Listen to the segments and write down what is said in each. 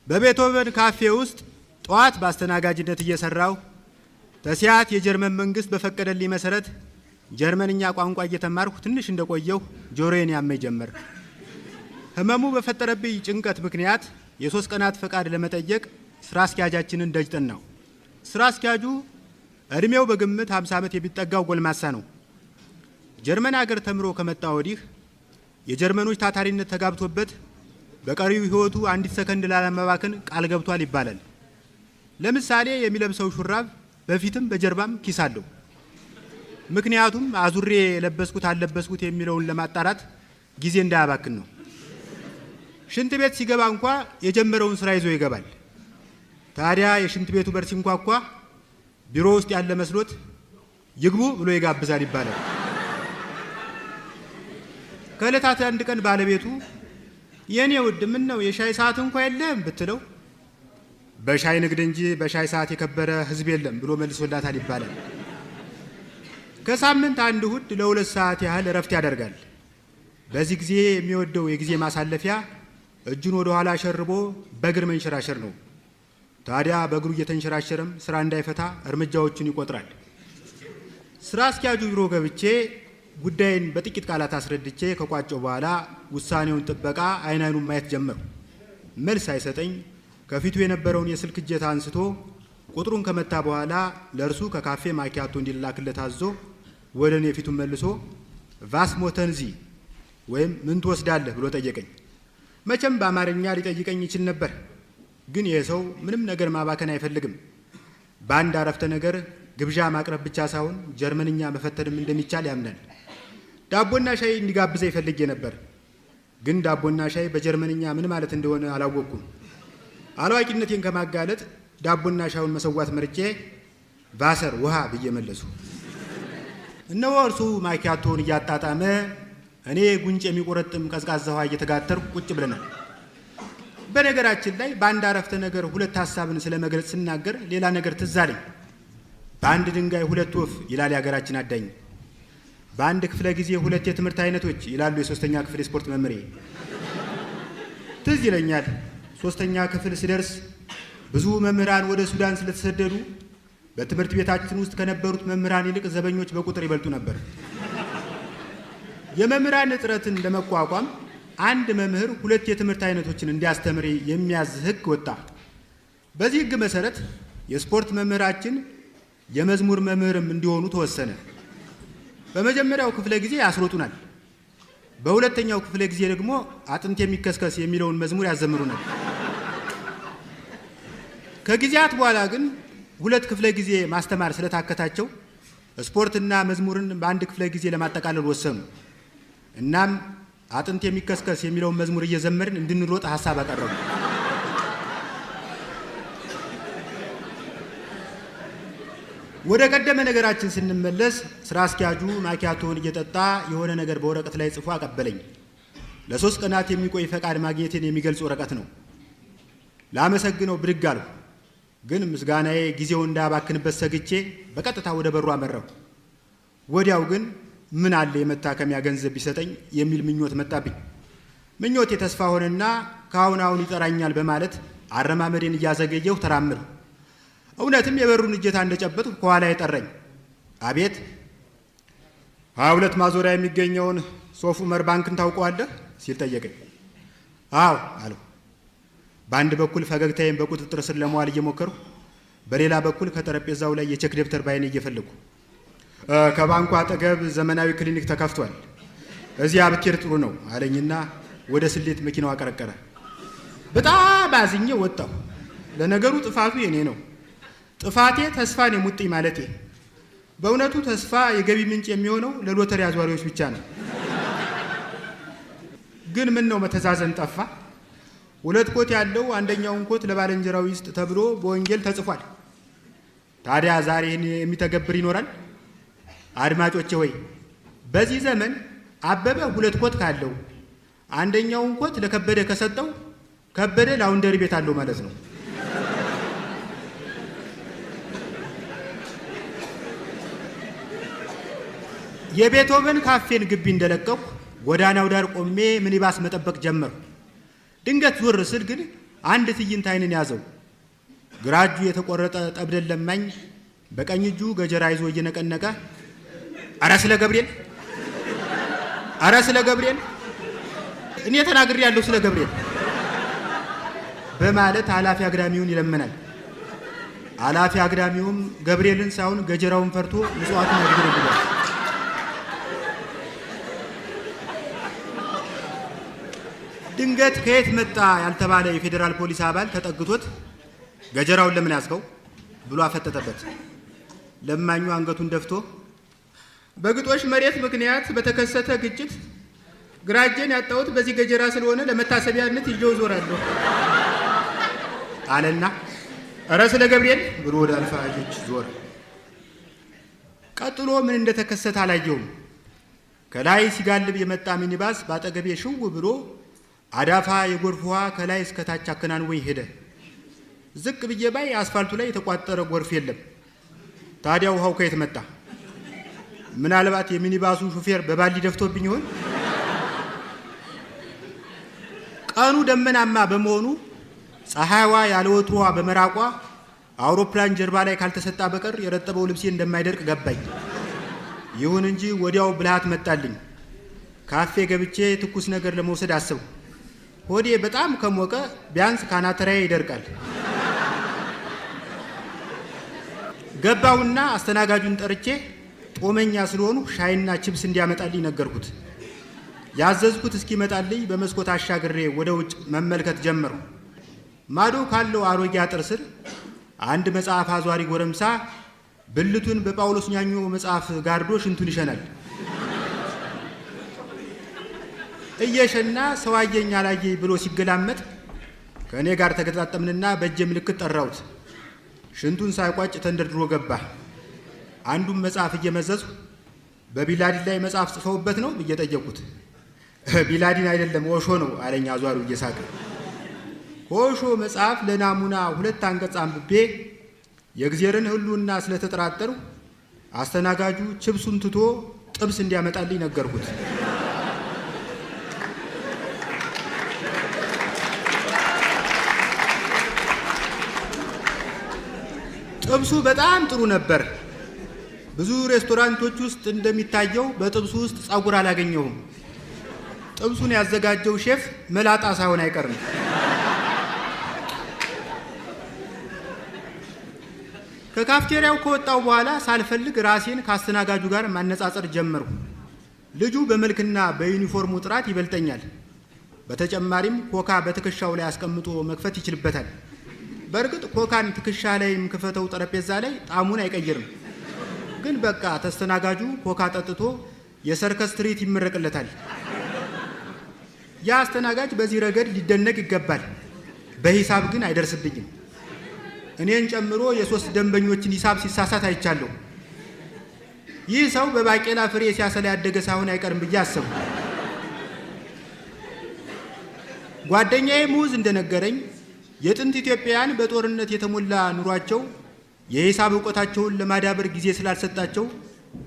በቤቶቨን ካፌ ውስጥ ጧት በአስተናጋጅነት እየሰራው ተሲያት የጀርመን መንግስት በፈቀደልኝ መሰረት ጀርመንኛ ቋንቋ እየተማርኩ ትንሽ እንደቆየው ጆሮዬን ያመኝ ጀመር። ህመሙ በፈጠረብኝ ጭንቀት ምክንያት የ3 ቀናት ፈቃድ ለመጠየቅ ስራ አስኪያጃችንን ደጅ ጠናው። ስራ አስኪያጁ እድሜው በግምት 50 ዓመት የሚጠጋው ጎልማሳ ነው። ጀርመን ሀገር ተምሮ ከመጣ ወዲህ የጀርመኖች ታታሪነት ተጋብቶበት በቀሪው ህይወቱ አንዲት ሰከንድ ላለመባከን ቃል ገብቷል ይባላል። ለምሳሌ የሚለብሰው ሹራብ በፊትም በጀርባም ኪስ አለው። ምክንያቱም አዙሬ የለበስኩት አልለበስኩት የሚለውን ለማጣራት ጊዜ እንዳያባክን ነው። ሽንት ቤት ሲገባ እንኳ የጀመረውን ስራ ይዞ ይገባል። ታዲያ የሽንት ቤቱ በር ሲንኳኳ ቢሮ ውስጥ ያለ መስሎት ይግቡ ብሎ ይጋብዛል ይባላል። ከዕለታት አንድ ቀን ባለቤቱ የኔ ውድ ምን ነው የሻይ ሰዓት እንኳ የለም ብትለው በሻይ ንግድ እንጂ በሻይ ሰዓት የከበረ ህዝብ የለም ብሎ መልሶላታል ይባላል። ከሳምንት አንድ እሁድ ለ2 ሰዓት ያህል እረፍት ያደርጋል። በዚህ ጊዜ የሚወደው የጊዜ ማሳለፊያ እጁን ወደ ኋላ ሸርቦ በእግር መንሸራሸር ነው። ታዲያ በእግሩ እየተንሸራሸረም ስራ እንዳይፈታ እርምጃዎችን ይቆጥራል። ስራ አስኪያጁ ቢሮ ገብቼ ጉዳይን በጥቂት ቃላት አስረድቼ ከቋጨው በኋላ ውሳኔውን ጥበቃ አይኑን ማየት ጀመሩ። መልስ አይሰጠኝ ከፊቱ የነበረውን የስልክ እጀታ አንስቶ ቁጥሩን ከመታ በኋላ ለእርሱ ከካፌ ማኪያቶ እንዲላክለት አዞ ወደ እኔ ፊቱን መልሶ ቫስ ሞተንዚ ወይም ምን ትወስዳለህ ብሎ ጠየቀኝ። መቼም በአማርኛ ሊጠይቀኝ ይችል ነበር፣ ግን ይህ ሰው ምንም ነገር ማባከን አይፈልግም። በአንድ አረፍተ ነገር ግብዣ ማቅረብ ብቻ ሳይሆን ጀርመንኛ መፈተንም እንደሚቻል ያምናል። ዳቦና ሻይ እንዲጋብዘኝ ፈልጌ ነበር፣ ግን ዳቦና ሻይ በጀርመንኛ ምን ማለት እንደሆነ አላወቅኩም። አላዋቂነቴን ከማጋለጥ ዳቦና ሻዩን መሰዋት መርጬ ቫሰር ውሃ ብዬ መለሱ። እነሆ እርሱ ማኪያቶውን እያጣጣመ እኔ ጉንጭ የሚቆረጥም ቀዝቃዛ ውሃ እየተጋተርኩ ቁጭ ብለናል። በነገራችን ላይ በአንድ አረፍተ ነገር 2 ሐሳብን ስለመግለጽ ስናገር ሌላ ነገር ትዝ አለኝ። በአንድ ድንጋይ 2 ወፍ ይላል የሀገራችን አዳኝ። በአንድ ክፍለ ጊዜ 2 የትምህርት አይነቶች ይላሉ የ3ኛ ክፍል የስፖርት መምሬ። ትዝ ይለኛል 3ኛ ክፍል ስደርስ ብዙ መምህራን ወደ ሱዳን ስለተሰደዱ በትምህርት ቤታችን ውስጥ ከነበሩት መምህራን ይልቅ ዘበኞች በቁጥር ይበልጡ ነበር። የመምህራን እጥረትን ለመቋቋም አንድ መምህር 2 የትምህርት አይነቶችን እንዲያስተምር የሚያዝ ህግ ወጣ። በዚህ ህግ መሰረት የስፖርት መምህራችን የመዝሙር መምህርም እንዲሆኑ ተወሰነ። በመጀመሪያው ክፍለ ጊዜ ያስሮጡናል፣ በሁለተኛው ክፍለ ጊዜ ደግሞ አጥንት የሚከስከስ የሚለውን መዝሙር ያዘምሩናል። ከጊዜያት በኋላ ግን 2 ክፍለ ጊዜ ማስተማር ስለታከታቸው ስፖርትና መዝሙርን በአንድ ክፍለ ጊዜ ለማጠቃለል ወሰኑ። እናም አጥንት የሚከስከስ የሚለውን መዝሙር እየዘመርን እንድንሮጥ ሐሳብ አቀረቡ። ወደ ቀደመ ነገራችን ስንመለስ ስራ አስኪያጁ ማኪያቶውን እየጠጣ የሆነ ነገር በወረቀት ላይ ጽፎ አቀበለኝ። ለ3 ቀናት የሚቆይ ፈቃድ ማግኘቴን የሚገልጽ ወረቀት ነው። ላመሰግነው ብድግ አልኩ። ግን ምስጋናዬ ጊዜው እንዳያባክንበት ሰግቼ በቀጥታ ወደ በሩ አመራሁ። ወዲያው ግን ምን አለ የመታከሚያ ገንዘብ ቢሰጠኝ የሚል ምኞት መጣብኝ። ምኞቴ ተስፋ ሆነና ከአሁን ይጠራኛል በማለት አረማመዴን እያዘገየሁ ተራመድኩ። እውነትም የበሩን እጀታ እንደጨበጥኩ ከኋላ የጠራኝ። አቤት። 22 ማዞሪያ የሚገኘውን ሶፍ ዑመር ባንክን ታውቀዋለህ ሲል ጠየቀኝ። አዎ አልሁ። በአንድ በኩል ፈገግታዬን በቁጥጥር ስር ለመዋል እየሞከርኩ፣ በሌላ በኩል ከጠረጴዛው ላይ የቼክ ደብተር ባይኔ እየፈለጉ። ከባንኩ አጠገብ ዘመናዊ ክሊኒክ ተከፍቷል፣ እዚያ ብትሄድ ጥሩ ነው አለኝና ወደ ስሌት መኪናው አቀረቀረ። በጣም አዝኜ ወጣሁ። ለነገሩ ጥፋቱ የኔ ነው። ጥፋቴ ተስፋን የሙጥኝ ማለቴ። በእውነቱ ተስፋ የገቢ ምንጭ የሚሆነው ለሎተሪ አዟሪዎች ብቻ ነው። ግን ምን ነው መተዛዘን ጠፋ? 2 ኮት ያለው አንደኛውን ኮት ለባልንጀራው ይስጥ ተብሎ በወንጌል ተጽፏል። ታዲያ ዛሬ ይህን የሚተገብር ይኖራል? አድማጮቼ ሆይ በዚህ ዘመን አበበ 2 ኮት ካለው አንደኛውን ኮት ለከበደ ከሰጠው ከበደ ላውንደሪ ቤት አለው ማለት ነው። የቤቶቨን ካፌን ግቢ እንደለቀኩ ጎዳናው ዳር ቆሜ ሚኒባስ መጠበቅ ጀመርኩ። ድንገት ዞር ስል ግን አንድ ትዕይንት ዓይንን ያዘው። ግራ እጁ የተቆረጠ ጠብደል ለማኝ በቀኝ እጁ ገጀራ ይዞ እየነቀነቀ አረ ስለ ገብርኤል፣ አረ ስለ ገብርኤል እኔ ተናግሬ ያለው ስለ ገብርኤል በማለት ኃላፊ አግዳሚውን ይለምናል። ኃላፊ አግዳሚውም ገብርኤልን ሳይሆን ገጀራውን ፈርቶ ምጽዋቱን ያድርግልታል። ድንገት ከየት መጣ ያልተባለ የፌዴራል ፖሊስ አባል ተጠግቶት ገጀራውን ለምን ያዝከው ብሎ አፈጠጠበት። ለማኙ አንገቱን ደፍቶ በግጦሽ መሬት ምክንያት በተከሰተ ግጭት ግራ እጄን ያጣሁት በዚህ ገጀራ ስለሆነ ለመታሰቢያነት ይዤው ዞራለሁ አለና እረ ስለ ገብርኤል ብሎ ወደ አልፋጆች ዞረ። ቀጥሎ ምን እንደተከሰተ አላየውም። ከላይ ሲጋልብ የመጣ ሚኒባስ ባጠገቤ ሽው ብሎ አዳፋ የጎርፍ ውሃ ከላይ እስከ ታች አከናንወኝ ሄደ። ዝቅ ብዬ ባይ አስፋልቱ ላይ የተቋጠረ ጎርፍ የለም። ታዲያ ውሃው ከየት መጣ? ምናልባት የሚኒባሱ ሹፌር በባሊ ደፍቶብኝ ይሆን? ቀኑ ደመናማ በመሆኑ ፀሐይዋ ያለ ወትሮዋ በመራቋ አውሮፕላን ጀርባ ላይ ካልተሰጣ በቀር የረጠበው ልብሴ እንደማይደርቅ ገባኝ። ይሁን እንጂ ወዲያው ብልሃት መጣልኝ። ካፌ ገብቼ ትኩስ ነገር ለመውሰድ አሰብኩ። ሆዴ በጣም ከሞቀ ቢያንስ ካናተራዬ ይደርቃል። ገባውና አስተናጋጁን ጠርቼ ጦመኛ ስለሆኑ ሻይና ቺፕስ እንዲያመጣልኝ ነገርኩት። ያዘዝኩት እስኪመጣልኝ በመስኮት አሻግሬ ወደ ውጭ መመልከት ጀመርኩ። ማዶ ካለው አሮጌ አጥር ስር አንድ መጽሐፍ አዟሪ ጎረምሳ ብልቱን በጳውሎስ ኛኞ መጽሐፍ ጋርዶ ሽንቱን ይሸናል። እየሸና ሰው አየኝ አላየኝ ብሎ ሲገላመጥ ከእኔ ጋር ተገጣጠምንና በእጄ ምልክት ጠራሁት። ሽንቱን ሳይቋጭ ተንደርድሮ ገባ። አንዱን መጽሐፍ እየመዘዝኩ በቢላዲን ላይ መጽሐፍ ጽፈውበት ነው ብዬ ጠየቅኩት። ቢላዲን አይደለም ኦሾ ነው አለኝ አዟሪው እየሳቀ። ኦሾ መጽሐፍ ለናሙና 2 አንቀጽ አንብቤ የእግዚአብሔርን ሕልውና ስለተጠራጠሩ አስተናጋጁ ችብሱን ትቶ ጥብስ እንዲያመጣልኝ ነገርኩት። ጥብሱ በጣም ጥሩ ነበር። ብዙ ሬስቶራንቶች ውስጥ እንደሚታየው በጥብሱ ውስጥ ጸጉር አላገኘሁም። ጥብሱን ያዘጋጀው ሼፍ መላጣ ሳይሆን አይቀርም። ከካፍቴሪያው ከወጣው በኋላ ሳልፈልግ ራሴን ከአስተናጋጁ ጋር ማነጻጸር ጀመርኩ። ልጁ በመልክና በዩኒፎርሙ ጥራት ይበልጠኛል። በተጨማሪም ኮካ በትከሻው ላይ አስቀምጦ መክፈት ይችልበታል። በእርግጥ ኮካን ትከሻ ላይም ክፈተው ጠረጴዛ ላይ ጣዕሙን አይቀይርም። ግን በቃ ተስተናጋጁ ኮካ ጠጥቶ የሰርከስ ትርኢት ይመረቅለታል። ያ አስተናጋጅ በዚህ ረገድ ሊደነቅ ይገባል። በሂሳብ ግን አይደርስብኝም። እኔን ጨምሮ የ3 ደንበኞችን ሂሳብ ሲሳሳት አይቻለሁ። ይህ ሰው በባቄላ ፍሬ ሲያሰላ ያደገ ሳይሆን አይቀርም ብዬ አሰብኩ። ጓደኛዬ ሙዝ እንደነገረኝ የጥንት ኢትዮጵያውያን በጦርነት የተሞላ ኑሯቸው የሂሳብ ዕውቀታቸውን ለማዳበር ጊዜ ስላልሰጣቸው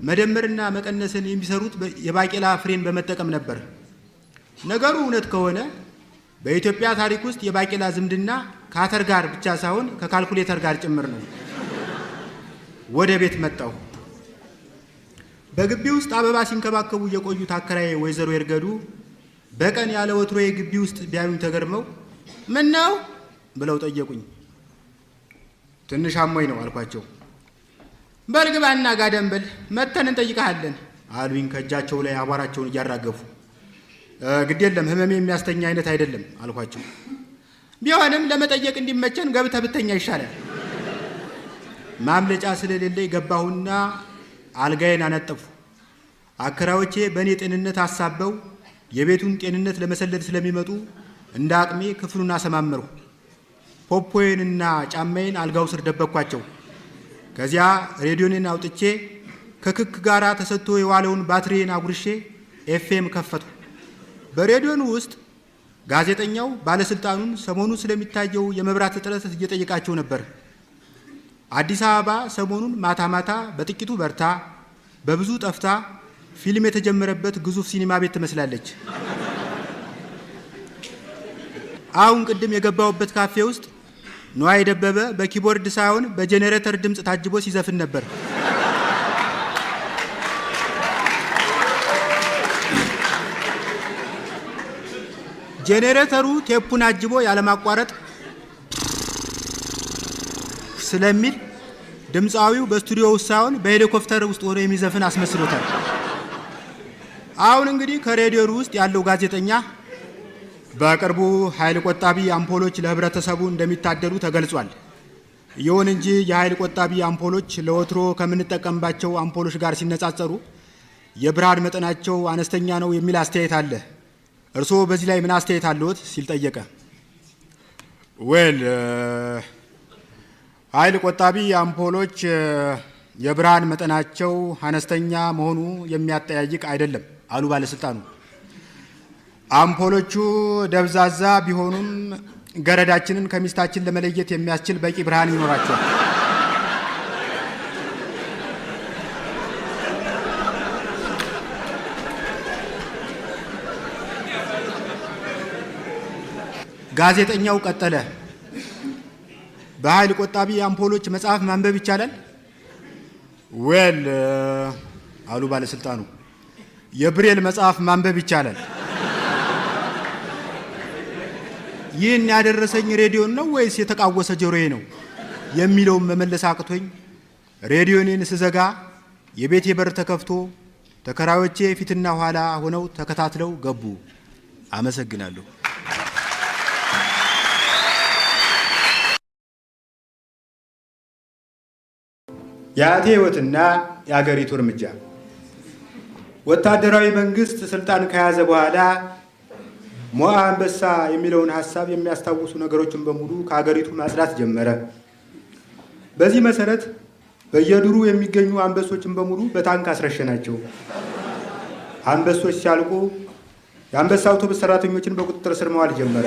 መደመርና መቀነስን የሚሰሩት የባቄላ ፍሬን በመጠቀም ነበር። ነገሩ እውነት ከሆነ በኢትዮጵያ ታሪክ ውስጥ የባቄላ ዝምድና ከአተር ጋር ብቻ ሳይሆን ከካልኩሌተር ጋር ጭምር ነው። ወደ ቤት መጣሁ። በግቢ ውስጥ አበባ ሲንከባከቡ የቆዩት አከራዬ ወይዘሮ ይርገዱ በቀን ያለ ወትሮዬ ግቢ ውስጥ ቢያዩኝ ተገርመው ምን ነው ብለው ጠየቁኝ። ትንሽ አሞኝ ነው አልኳቸው። በልግባና ጋደም በል መተን እንጠይቀሃለን አሉኝ ከእጃቸው ላይ አቧራቸውን እያራገፉ። ግድ የለም ህመሜ የሚያስተኛ አይነት አይደለም አልኳቸው። ቢሆንም ለመጠየቅ እንዲመቸን ገብተህ ብተኛ ይሻላል። ማምለጫ ስለሌለኝ ገባሁና አልጋዬን አነጠፉ። አከራዮቼ በእኔ ጤንነት አሳበው የቤቱን ጤንነት ለመሰለል ስለሚመጡ እንደ አቅሜ ክፍሉን አሰማመርሁ። ፖፖዬንና ጫማዬን አልጋው ስር ደበቅኳቸው። ከዚያ ሬዲዮኔን አውጥቼ ከክክ ጋራ ተሰጥቶ የዋለውን ባትሪዬን አጉርሼ ኤፍኤም ከፈቱ። በሬዲዮኑ ውስጥ ጋዜጠኛው ባለስልጣኑን ሰሞኑን ስለሚታየው የመብራት እጥረት እየጠየቃቸው ነበር። አዲስ አበባ ሰሞኑን ማታ ማታ በጥቂቱ በርታ በብዙ ጠፍታ ፊልም የተጀመረበት ግዙፍ ሲኒማ ቤት ትመስላለች። አሁን ቅድም የገባውበት ካፌ ውስጥ ነዋይ ደበበ በኪቦርድ ሳይሆን በጄኔሬተር ድምጽ ታጅቦ ሲዘፍን ነበር። ጄኔሬተሩ ቴፑን አጅቦ ያለማቋረጥ ስለሚል ድምፃዊው በስቱዲዮ ውስጥ ሳይሆን በሄሊኮፕተር ውስጥ ሆኖ የሚዘፍን አስመስሎታል። አሁን እንግዲህ ከሬዲዮ ውስጥ ያለው ጋዜጠኛ በቅርቡ ኃይል ቆጣቢ አምፖሎች ለህብረተሰቡ እንደሚታደሉ ተገልጿል። ይሁን እንጂ የኃይል ቆጣቢ አምፖሎች ለወትሮ ከምንጠቀምባቸው አምፖሎች ጋር ሲነጻጸሩ የብርሃን መጠናቸው አነስተኛ ነው የሚል አስተያየት አለ። እርስዎ በዚህ ላይ ምን አስተያየት አለዎት? ሲል ጠየቀ። ኃይል ቆጣቢ አምፖሎች የብርሃን መጠናቸው አነስተኛ መሆኑ የሚያጠያይቅ አይደለም አሉ ባለስልጣኑ። አምፖሎቹ ደብዛዛ ቢሆኑም ገረዳችንን ከሚስታችን ለመለየት የሚያስችል በቂ ብርሃን ይኖራቸዋል። ጋዜጠኛው ቀጠለ። በኃይል ቆጣቢ አምፖሎች መጽሐፍ ማንበብ ይቻላል? አሉ ባለስልጣኑ። የብሬል መጽሐፍ ማንበብ ይቻላል። ይህን ያደረሰኝ ሬዲዮን ነው ወይስ የተቃወሰ ጆሮዬ ነው የሚለውን መመለስ አቅቶኝ ሬዲዮኔን ስዘጋ የቤቴ በር ተከፍቶ ተከራዮቼ ፊትና ኋላ ሆነው ተከታትለው ገቡ። አመሰግናለሁ። የአቴ ህይወትና የአገሪቱ እርምጃ። ወታደራዊ መንግስት ስልጣን ከያዘ በኋላ ሞአ አንበሳ የሚለውን ሐሳብ የሚያስታውሱ ነገሮችን በሙሉ ከአገሪቱ ማጽዳት ጀመረ። በዚህ መሰረት በየዱሩ የሚገኙ አንበሶችን በሙሉ በታንክ አስረሸናቸው። አንበሶች ሲያልቁ የአንበሳ አውቶቡስ ሰራተኞችን በቁጥጥር ስር መዋል ጀመረ።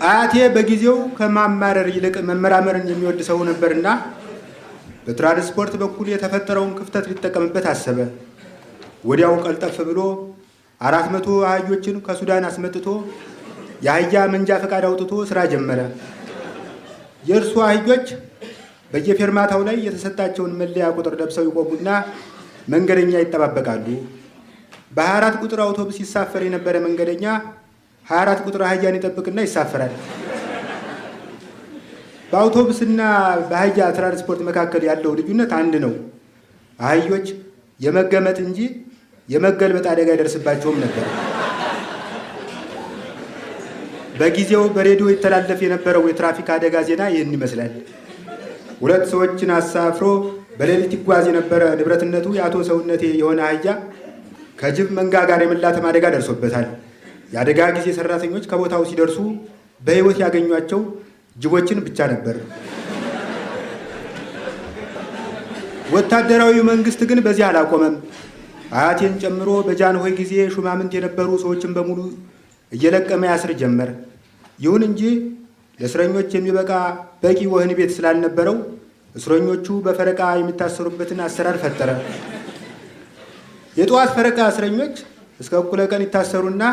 አያቴ በጊዜው ከማማረር ይልቅ መመራመርን የሚወድ ሰው ነበርና በትራንስፖርት በኩል የተፈጠረውን ክፍተት ሊጠቀምበት አሰበ። ወዲያው ቀልጠፍ ብሎ 400 አህዮችን ከሱዳን አስመጥቶ የአህያ መንጃ ፈቃድ አውጥቶ ስራ ጀመረ። የእርሱ አህዮች በየፌርማታው ላይ የተሰጣቸውን መለያ ቁጥር ለብሰው ይቆሙና መንገደኛ ይጠባበቃሉ። በ24 ቁጥር አውቶቡስ ይሳፈር የነበረ መንገደኛ 24 ቁጥር አህያን ይጠብቅና ይሳፈራል። በአውቶቡስና በአህያ ትራንስፖርት መካከል ያለው ልዩነት አንድ ነው። አህዮች የመገመጥ እንጂ የመገልበጥ አደጋ ይደርስባቸውም ነበር። በጊዜው በሬዲዮ ይተላለፍ የነበረው የትራፊክ አደጋ ዜና ይህን ይመስላል። 2 ሰዎችን አሳፍሮ በሌሊት ይጓዝ የነበረ ንብረትነቱ የአቶ ሰውነቴ የሆነ አህያ ከጅብ መንጋ ጋር የመላተም አደጋ ደርሶበታል። የአደጋ ጊዜ ሰራተኞች ከቦታው ሲደርሱ በሕይወት ያገኟቸው ጅቦችን ብቻ ነበር። ወታደራዊ መንግስት ግን በዚህ አላቆመም። አያቴን ጨምሮ በጃንሆይ ጊዜ ሹማምንት የነበሩ ሰዎችን በሙሉ እየለቀመ ያስር ጀመር። ይሁን እንጂ ለእስረኞች የሚበቃ በቂ ወህኒ ቤት ስላልነበረው እስረኞቹ በፈረቃ የሚታሰሩበትን አሰራር ፈጠረ። የጠዋት ፈረቃ እስረኞች እስከ እኩለ ቀን ይታሰሩና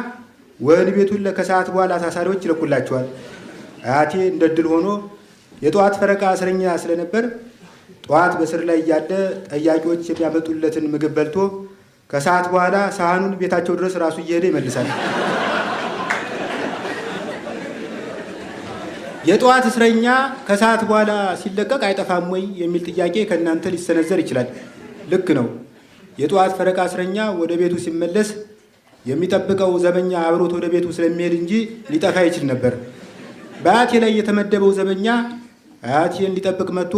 ወህኒ ቤቱን ከሰዓት በኋላ ታሳሪዎች ይለቁላቸዋል። አያቴ እንደ ዕድል ሆኖ የጠዋት ፈረቃ እስረኛ ስለነበር ጠዋት በስር ላይ እያለ ጠያቂዎች የሚያመጡለትን ምግብ በልቶ ከሰዓት በኋላ ሳህኑን ቤታቸው ድረስ ራሱ እየሄደ ይመልሳል። የጠዋት እስረኛ ከሰዓት በኋላ ሲለቀቅ አይጠፋም ወይ የሚል ጥያቄ ከእናንተ ሊሰነዘር ይችላል። ልክ ነው። የጠዋት ፈረቃ እስረኛ ወደ ቤቱ ሲመለስ የሚጠብቀው ዘበኛ አብሮት ወደ ቤቱ ስለሚሄድ እንጂ ሊጠፋ ይችል ነበር። በአያቴ ላይ የተመደበው ዘበኛ አያቴን ሊጠብቅ መጥቶ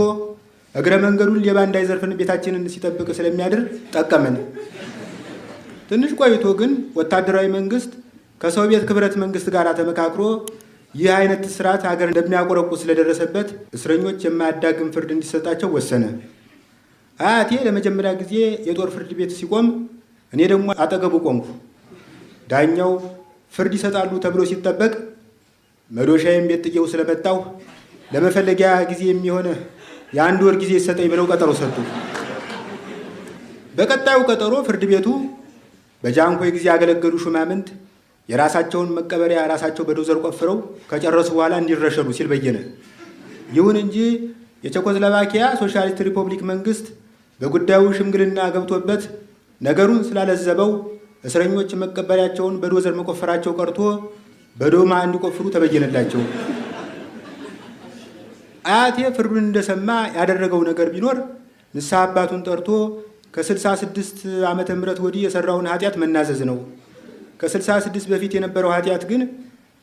እግረ መንገዱን ሌባ እንዳይዘርፍን ቤታችንን ሲጠብቅ ስለሚያድር ጠቀመን። ትንሽ ቆይቶ ግን ወታደራዊ መንግስት ከሶቪየት ክብረት መንግስት ጋር ተመካክሮ ይህ አይነት ስርዓት ሀገር እንደሚያቆረቁ ስለደረሰበት እስረኞች የማያዳግም ፍርድ እንዲሰጣቸው ወሰነ። አያቴ ለመጀመሪያ ጊዜ የጦር ፍርድ ቤት ሲቆም እኔ ደግሞ አጠገቡ ቆምኩ። ዳኛው ፍርድ ይሰጣሉ ተብሎ ሲጠበቅ መዶሻዬም ቤት ጥዬው ስለመጣሁ ለመፈለጊያ ጊዜ የሚሆነ የ1 ወር ጊዜ ይሰጠኝ ብለው ቀጠሮ ሰጡ። በቀጣዩ ቀጠሮ ፍርድ ቤቱ በጃንኮይ ጊዜ ያገለገሉ ሹማምንት የራሳቸውን መቀበሪያ ራሳቸው በዶዘር ቆፍረው ከጨረሱ በኋላ እንዲረሸኑ ሲል በየነ። ይሁን እንጂ የቼኮስሎቫኪያ ሶሻሊስት ሪፐብሊክ መንግስት በጉዳዩ ሽምግልና ገብቶበት ነገሩን ስላለዘበው እስረኞች መቀበሪያቸውን በዶዘር መቆፈራቸው ቀርቶ በዶማ እንዲቆፍሩ ተበየነላቸው። አያቴ ፍርዱን እንደሰማ ያደረገው ነገር ቢኖር ንስሐ አባቱን ጠርቶ ከ66 ዓመተ ምህረት ወዲህ የሰራውን ኃጢአት መናዘዝ ነው። ከ66 በፊት የነበረው ኃጢአት ግን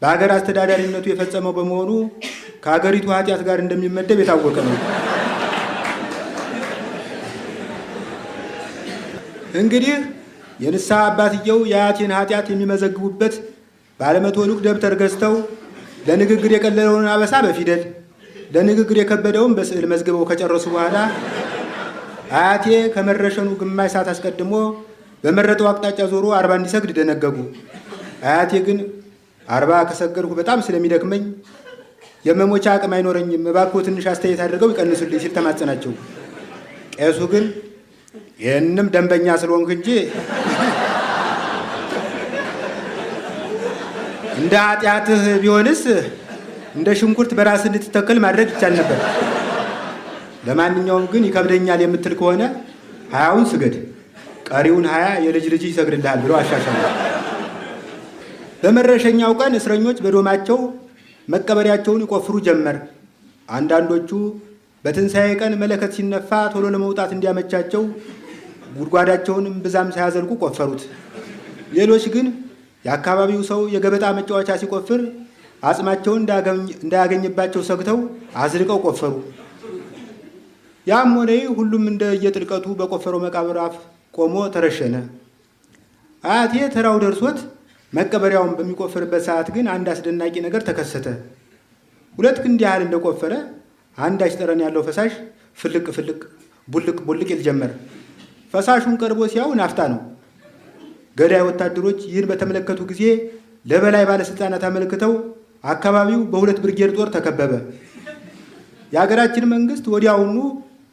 በሀገር አስተዳዳሪነቱ የፈጸመው በመሆኑ ከሀገሪቱ ኃጢአት ጋር እንደሚመደብ የታወቀ ነው። እንግዲህ የንስሐ አባትየው የአያቴን ኃጢአት የሚመዘግቡበት ባለመቶ ሉክ ደብተር ገዝተው ለንግግር የቀለለውን አበሳ በፊደል ለንግግር የከበደውን በስዕል መዝግበው ከጨረሱ በኋላ አያቴ ከመረሸኑ ግማሽ ሰዓት አስቀድሞ በመረጠው አቅጣጫ ዞሮ 40 እንዲሰግድ ደነገጉ። አያቴ ግን 40 ከሰገድኩ በጣም ስለሚደክመኝ የመሞቻ አቅም አይኖረኝም፣ እባክዎ ትንሽ አስተያየት አድርገው ይቀንሱልኝ ሲል ተማጸናቸው። ቄሱ ግን ይህንም ደንበኛ ስለሆንክ እንጂ እንደ ኃጢአትህ ቢሆንስ እንደ ሽንኩርት በራስህ እንድትተከል ማድረግ ይቻል ነበር። ለማንኛውም ግን ይከብደኛል የምትል ከሆነ 20ውን ስገድ፣ ቀሪውን 20 የልጅ ልጅ ይሰግድልሃል ብሎ አሻሻለ። በመረሸኛው ቀን እስረኞች በዶማቸው መቀበሪያቸውን ይቆፍሩ ጀመር። አንዳንዶቹ በትንሣኤ ቀን መለከት ሲነፋ ቶሎ ለመውጣት እንዲያመቻቸው ጉድጓዳቸውንም ብዛም ሳያዘልቁ ቆፈሩት። ሌሎች ግን የአካባቢው ሰው የገበጣ መጫወቻ ሲቆፍር አጽማቸውን እንዳያገኝባቸው ሰግተው አዝልቀው ቆፈሩ። ያም ሆነ ሁሉም እንደ የጥልቀቱ በቆፈረው መቃብር አፍ ቆሞ ተረሸነ። አያቴ ተራው ደርሶት መቀበሪያውን በሚቆፍርበት ሰዓት ግን አንድ አስደናቂ ነገር ተከሰተ። 2 ክንድ ያህል እንደቆፈረ አንዳች ጠረን ያለው ፈሳሽ ፍልቅ ፍልቅ ቡልቅ ቡልቅ ይል ጀመር። ፈሳሹን ቀርቦ ሲያው ናፍጣ ነው። ገዳይ ወታደሮች ይህን በተመለከቱ ጊዜ ለበላይ ባለስልጣናት አመልክተው አካባቢው በ2 ብርጌድ ጦር ተከበበ። የሀገራችን መንግስት ወዲያውኑ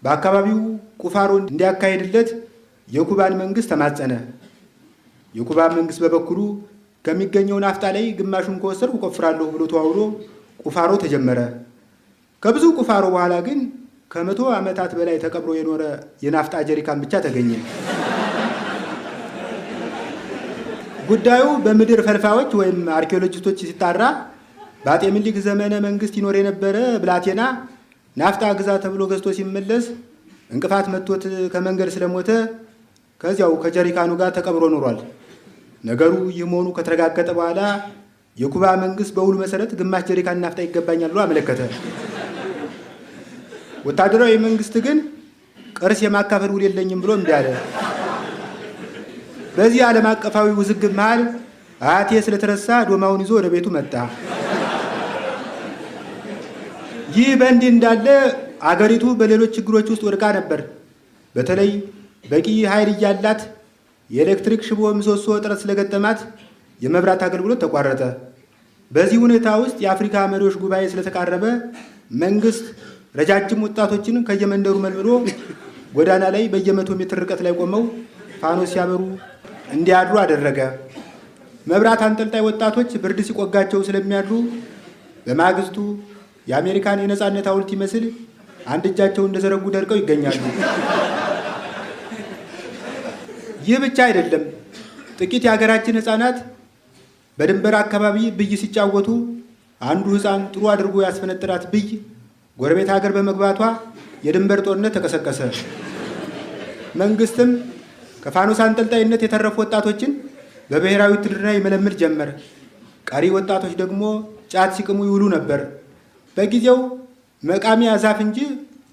በአካባቢው ቁፋሮ እንዲያካሄድለት የኩባን መንግስት ተማጸነ። የኩባ መንግስት በበኩሉ ከሚገኘው ናፍጣ ላይ ግማሹን ከወሰድኩ እቆፍራለሁ ብሎ ተዋውሎ ቁፋሮ ተጀመረ። ከብዙ ቁፋሮ በኋላ ግን ከ100 ዓመታት በላይ ተቀብሮ የኖረ የናፍጣ ጀሪካን ብቻ ተገኘ። ጉዳዩ በምድር ፈልፋዮች ወይም አርኪኦሎጂስቶች ሲጣራ በአጤ ምኒልክ ዘመነ መንግስት ይኖር የነበረ ብላቴና ናፍጣ ግዛ ተብሎ ገዝቶ ሲመለስ እንቅፋት መጥቶት ከመንገድ ስለሞተ ከዚያው ከጀሪካኑ ጋር ተቀብሮ ኖሯል። ነገሩ ይህ መሆኑ ከተረጋገጠ በኋላ የኩባ መንግስት በውሉ መሰረት ግማሽ ጀሪካን ናፍጣ ይገባኛል ብሎ አመለከተ። ወታደራዊ መንግስት ግን ቅርስ የማካፈል ውል የለኝም ብሎ እምቢ አለ። በዚህ ዓለም አቀፋዊ ውዝግብ መሃል አያቴ ስለተረሳ ዶማውን ይዞ ወደ ቤቱ መጣ። ይህ በእንዲህ እንዳለ አገሪቱ በሌሎች ችግሮች ውስጥ ወድቃ ነበር። በተለይ በቂ ኃይል እያላት የኤሌክትሪክ ሽቦ ምሰሶ እጥረት ስለገጠማት የመብራት አገልግሎት ተቋረጠ። በዚህ ሁኔታ ውስጥ የአፍሪካ መሪዎች ጉባኤ ስለተቃረበ መንግስት ረጃጅም ወጣቶችን ከየመንደሩ መልምሎ ጎዳና ላይ በየ100 ሜትር ርቀት ላይ ቆመው ፋኖስ ሲያበሩ እንዲያድሩ አደረገ። መብራት አንጠልጣይ ወጣቶች ብርድ ሲቆጋቸው ስለሚያድሩ በማግስቱ የአሜሪካን የነጻነት ሐውልት ይመስል አንድ እጃቸው እንደዘረጉ ደርቀው ይገኛሉ። ይህ ብቻ አይደለም። ጥቂት የሀገራችን ህፃናት በድንበር አካባቢ ብይ ሲጫወቱ አንዱ ህፃን ጥሩ አድርጎ ያስፈነጥራት ብይ ጎረቤት ሀገር በመግባቷ የድንበር ጦርነት ተቀሰቀሰ። መንግስትም ከፋኖስ አንጠልጣይነት የተረፉ ወጣቶችን በብሔራዊ ውትድርና ይመለምል ጀመር። ቀሪ ወጣቶች ደግሞ ጫት ሲቅሙ ይውሉ ነበር። በጊዜው መቃሚያ ዛፍ እንጂ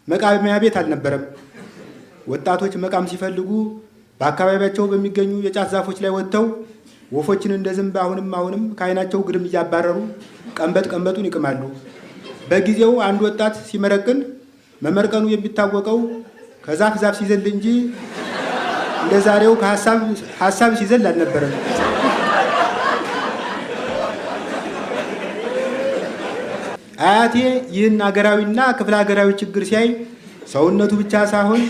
መቃሚያ ቤት አልነበረም። ወጣቶች መቃም ሲፈልጉ በአካባቢያቸው በሚገኙ የጫት ዛፎች ላይ ወጥተው ወፎችን እንደ ዝንብ አሁንም ከዓይናቸው ግድም እያባረሩ ቀንበጡን ይቅማሉ። በጊዜው አንድ ወጣት ሲመረቅን መመርቀኑ የሚታወቀው ከዛፍ ዛፍ ሲዘል እንጂ እንደ ዛሬው ከሀሳብ ሲዘል አልነበረም። አያቴ ይህን አገራዊና ክፍለ ሀገራዊ ችግር ሲያይ ሰውነቱ ብቻ ሳይሆን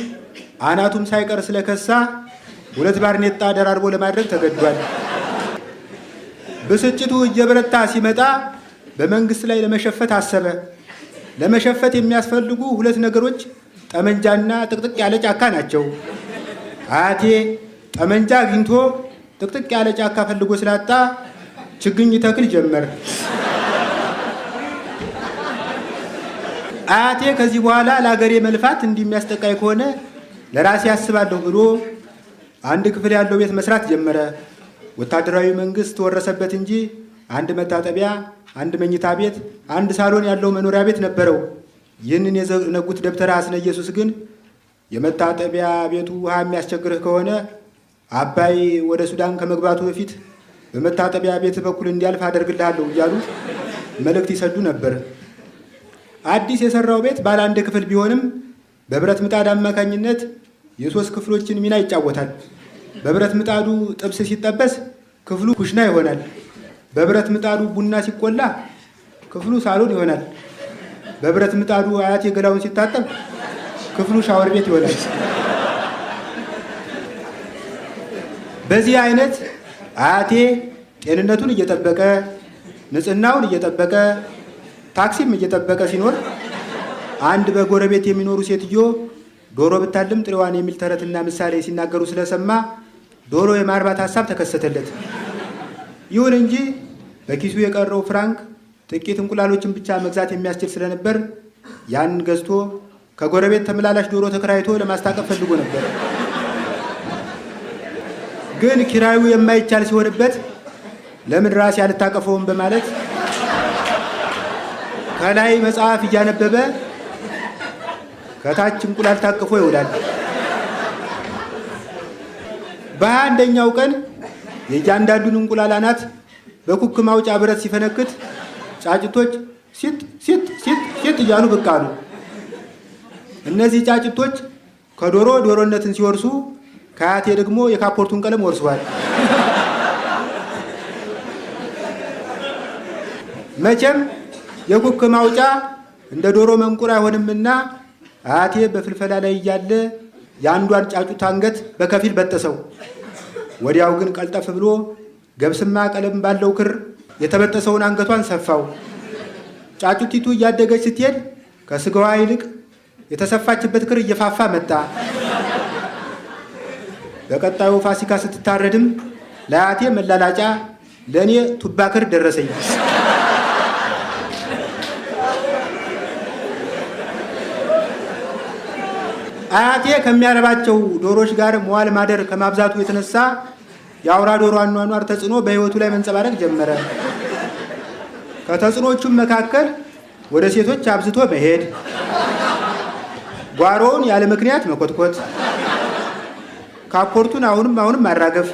አናቱም ሳይቀር ስለከሳ 2 ባርኔጣ ደራርቦ ለማድረግ ተገዷል። ብስጭቱ እየበረታ ሲመጣ በመንግስት ላይ ለመሸፈት አሰበ። ለመሸፈት የሚያስፈልጉ 2 ነገሮች ጠመንጃና ጥቅጥቅ ያለ ጫካ ናቸው። አያቴ ጠመንጃ አግኝቶ ጥቅጥቅ ያለ ጫካ ፈልጎ ስላጣ ችግኝ ተክል ጀመር። አያቴ ከዚህ በኋላ ለሀገሬ መልፋት እንደሚያስጠቃይ ከሆነ ለራሴ ያስባለሁ ብሎ 1 ክፍል ያለው ቤት መስራት ጀመረ። ወታደራዊ መንግስት ወረሰበት እንጂ 1 መታጠቢያ፣ 1 መኝታ ቤት፣ 1 ሳሎን ያለው መኖሪያ ቤት ነበረው። ይህንን የዘነጉት ደብተራ አስነ ኢየሱስ ግን የመታጠቢያ ቤቱ ውሃ የሚያስቸግርህ ከሆነ አባይ ወደ ሱዳን ከመግባቱ በፊት በመታጠቢያ ቤት በኩል እንዲያልፍ አደርግልሃለሁ እያሉ መልእክት ይሰዱ ነበር። አዲስ የሰራው ቤት ባለ 1 ክፍል ቢሆንም በብረት ምጣድ አማካኝነት የ3 ክፍሎችን ሚና ይጫወታል። በብረት ምጣዱ ጥብስ ሲጠበስ ክፍሉ ኩሽና ይሆናል። በብረት ምጣዱ ቡና ሲቆላ ክፍሉ ሳሎን ይሆናል። በብረት ምጣዱ አያቴ ገላውን ሲታጠብ ክፍሉ ሻወር ቤት ይሆናል። በዚህ አይነት አያቴ ጤንነቱን እየጠበቀ ንጽህናውን እየጠበቀ ታክሲም እየጠበቀ ሲኖር አንድ በጎረቤት የሚኖሩ ሴትዮ ዶሮ ብታልም ጥሬዋን የሚል ተረትና ምሳሌ ሲናገሩ ስለሰማ ዶሮ የማርባት ሀሳብ ተከሰተለት። ይሁን እንጂ በኪሱ የቀረው ፍራንክ ጥቂት እንቁላሎችን ብቻ መግዛት የሚያስችል ስለነበር ያን ገዝቶ ከጎረቤት ተመላላሽ ዶሮ ተከራይቶ ለማስታቀፍ ፈልጎ ነበር። ግን ኪራዩ የማይቻል ሲሆንበት ለምን ራሴ አልታቀፈውም በማለት ከላይ መጽሐፍ እያነበበ ከታች እንቁላል ታቅፎ ይውላል። በ21ኛው ቀን የእያንዳንዱን እንቁላል አናት በኩክ ማውጫ ብረት ሲፈነክት ጫጭቶች ሲጥ ሲጥ ሲጥ ሲጥ እያሉ ብቅ አሉ። እነዚህ ጫጭቶች ከዶሮ ዶሮነትን ሲወርሱ ከአያቴ ደግሞ የካፖርቱን ቀለም ወርሰዋል። መቼም የኩክ ማውጫ እንደ ዶሮ መንቁር አይሆንምና አያቴ በፍልፈላ ላይ እያለ የአንዷን ጫጩት አንገት በከፊል በጠሰው። ወዲያው ግን ቀልጠፍ ብሎ ገብስማ ቀለም ባለው ክር የተበጠሰውን አንገቷን ሰፋው። ጫጩቲቱ እያደገች ስትሄድ ከስጋዋ ይልቅ የተሰፋችበት ክር እየፋፋ መጣ። በቀጣዩ ፋሲካ ስትታረድም ለአያቴ መላላጫ ለእኔ ቱባ ክር ደረሰኝ። አያቴ ከሚያረባቸው ዶሮች ጋር መዋል ማደር ከማብዛቱ የተነሳ የአውራ ዶሮ አኗኗር ተጽዕኖ በሕይወቱ ላይ መንጸባረቅ ጀመረ። ከተጽዕኖቹም መካከል ወደ ሴቶች አብዝቶ መሄድ፣ ጓሮውን ያለ ምክንያት መኮትኮት፣ ካፖርቱን አሁንም ማራገፍ፣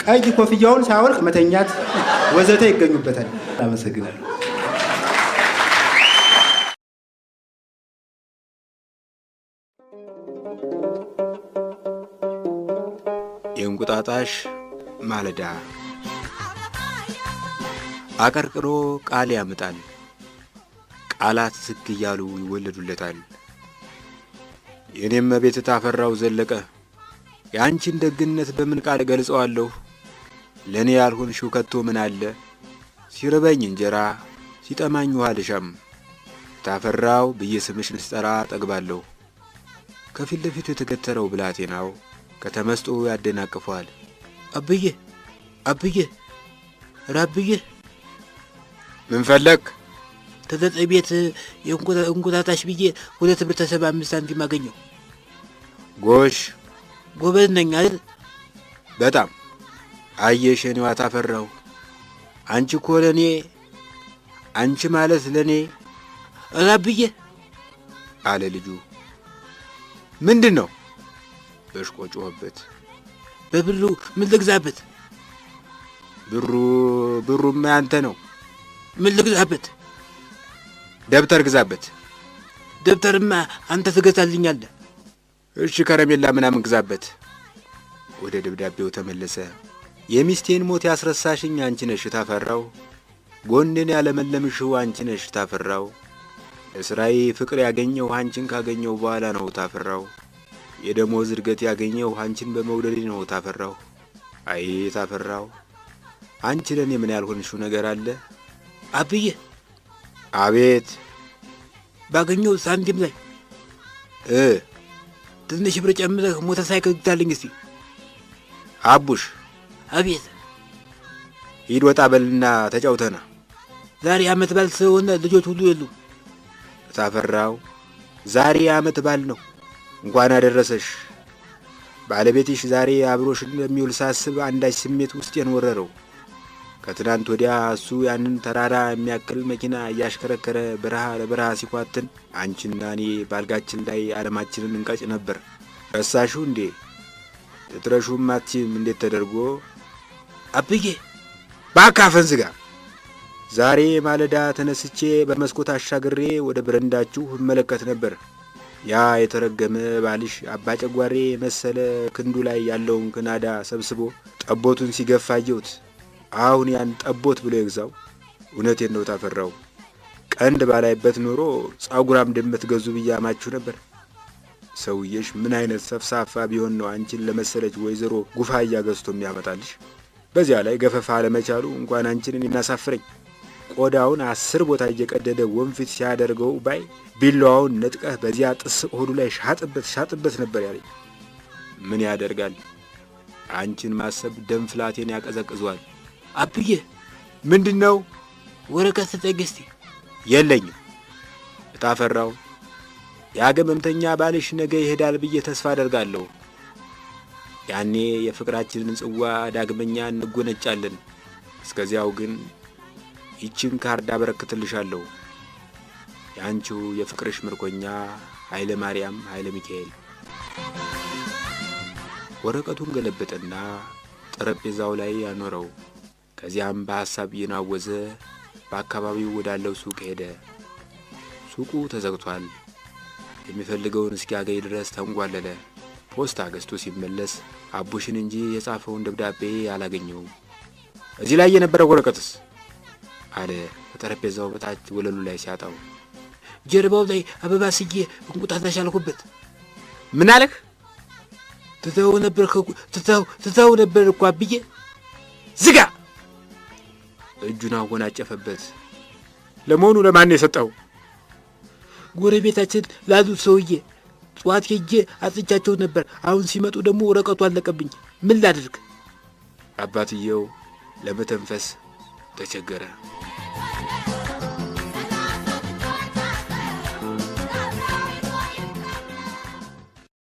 ቀይ ኮፍያውን ሳያወልቅ መተኛት ወዘተ ይገኙበታል። አመሰግናለሁ። የእንቁጣጣሽ ማለዳ አቀርቅሮ ቃል ያምጣል፣ ቃላት ዝግ እያሉ ይወለዱለታል። የኔም ቤት ታፈራው ዘለቀ የአንቺን ደግነት በምን ቃል ገልጸዋለሁ? ለኔ ያልሆንሽው ከቶ ምን አለ? ሲርበኝ እንጀራ ሲጠማኝ ውሃ ልሻም፣ ታፈራው ብዬ ስምሽን ስጠራ ጠግባለሁ። ከፊት ለፊቱ የተገተረው ብላቴናው ከተመስጦ ያደናቅፈዋል። አብዬ አብዬ ራብዬ ምን ፈለክ? ተዘጠኝ ቤት የእንቁጣጣሽ ብዬ 2 ብር ከ75 ሳንቲም አገኘው። ጎሽ ጎበዝ ነኝ አይደል? በጣም አየሽ፣ የኔዋ ታፈራው አንቺ እኮ ለኔ፣ አንቺ ማለት ለኔ ራብዬ አለ ልጁ። ምንድን ነው? በሽቆ ጮኸበት። በብሩ ምን ልግዛበት? ብሩማ ያንተ ነው። ምን ልግዛበት? ደብተር ግዛበት። ደብተርማ አንተ ትገዛልኛለህ። እሺ ከረሜላ ምናምን ግዛበት። ወደ ደብዳቤው ተመለሰ። የሚስቴን ሞት ያስረሳሽኝ አንቺ ነሽ ታፈራው፣ ጎኔን ያለመለምሽው አንቺ ነሽ ታፈራው፣ ለስራዬ ፍቅር ያገኘው አንቺን ካገኘው በኋላ ነው ታፈራው፣ የደሞዝ እድገት ያገኘው አንቺን በመውደዴ ነው ታፈራው። አይ ታፈራው፣ አንቺ ለኔ ምን ያልሆንሽው ነገር አለ? አብዬ። አቤት። ባገኘው ሳንቲም ላይ ትንሽ ብር ጨምረህ ሞተር ሳይክል ግዛልኝ እስቲ። አቡሽ። አቤት። ሂድ ወጣ በልና ተጫውተና። ዛሬ ዓመት በዓል ስለሆነ ልጆች ሁሉ የሉም። ታፈራው፣ ዛሬ ዓመት በዓል ነው። እንኳን አደረሰሽ። ባለቤትሽ ዛሬ አብሮሽ እንደሚውል ሳስብ አንዳች ስሜት ውስጤን ወረረው። ከትናንት ወዲያ እሱ ያንን ተራራ የሚያክል መኪና እያሽከረከረ በረሃ ለበረሃ ሲኳትን፣ አንቺና እኔ ባልጋችን ላይ ዓለማችንን እንቀጭ ነበር። ረሳሽው እንዴ? ትትረሹም አትችም እንዴት ተደርጎ? አብዬ ባካፈን ዝጋ። ዛሬ ማለዳ ተነስቼ በመስኮት አሻግሬ ወደ በረንዳችሁ እመለከት ነበር። ያ የተረገመ ባልሽ አባ ጨጓሬ መሰለ ክንዱ ላይ ያለውን ክናዳ ሰብስቦ ጠቦቱን ሲገፋ አየሁት። አሁን ያን ጠቦት ብሎ ይግዛው። እውነቴን ነው ታፈራው። ቀንድ ባላይበት ኖሮ ጸጉራም ድመት ገዙ ብያማችሁ ነበር። ሰውዬሽ ምን አይነት ሰፍሳፋ ቢሆን ነው አንቺን ለመሰለች ወይዘሮ ጉፋያ ገዝቶ የሚያመጣልሽ? በዚያ ላይ ገፈፋ ለመቻሉ እንኳን አንቺን እናሳፍረኝ። ቆዳውን 10 ቦታ እየቀደደ ወንፊት ሲያደርገው ባይ ቢላዋውን ነጥቀህ በዚያ ጥስ ሆዱ ላይ ሻጥበት ነበር ያለኝ። ምን ያደርጋል፣ አንቺን ማሰብ ደም ፍላቴን ያቀዘቅዟል። አብዬ ምንድነው? ወረቀት ስጠኝ እስቲ። የለኝም። ታፈራው፣ ያገመምተኛ ባልሽ ነገ ይሄዳል ብዬ ተስፋ አደርጋለሁ። ያኔ የፍቅራችንን ጽዋ ዳግመኛ እንጎነጫለን። እስከዚያው ግን ይችን ካርድ አበረክትልሻለሁ። ያንቺው የፍቅርሽ ምርኮኛ ኃይለ ማርያም ኃይለ ሚካኤል። ወረቀቱን ገለበጠና ጠረጴዛው ላይ ያኖረው። ከዚያም በሐሳብ እየናወዘ በአካባቢው ወዳለው ሱቅ ሄደ። ሱቁ ተዘግቷል። የሚፈልገውን እስኪያገኝ ድረስ ተንጓለለ። ፖስታ ገዝቶ ሲመለስ አቡሽን እንጂ የጻፈውን ደብዳቤ አላገኘውም። እዚህ ላይ የነበረው ወረቀትስ አለ በጠረጴዛው በታች ወለሉ ላይ ሲያጣው። ጀርባው ላይ አበባ ስዬ እንቁጣጣሽ አልኩበት። ምን አለህ? ትተው ነበር እኮ አብዬ። ዝጋ። እጁን አወናጨፈበት። ለመሆኑ ለማን የሰጠው? ጎረቤታችን ላሉት ሰውዬ ጽዋት ሄጄ አጥቻቸው ነበር። አሁን ሲመጡ ደግሞ ወረቀቱ አለቀብኝ። ምን ላድርግ? አባትየው ለመተንፈስ ተቸገረ።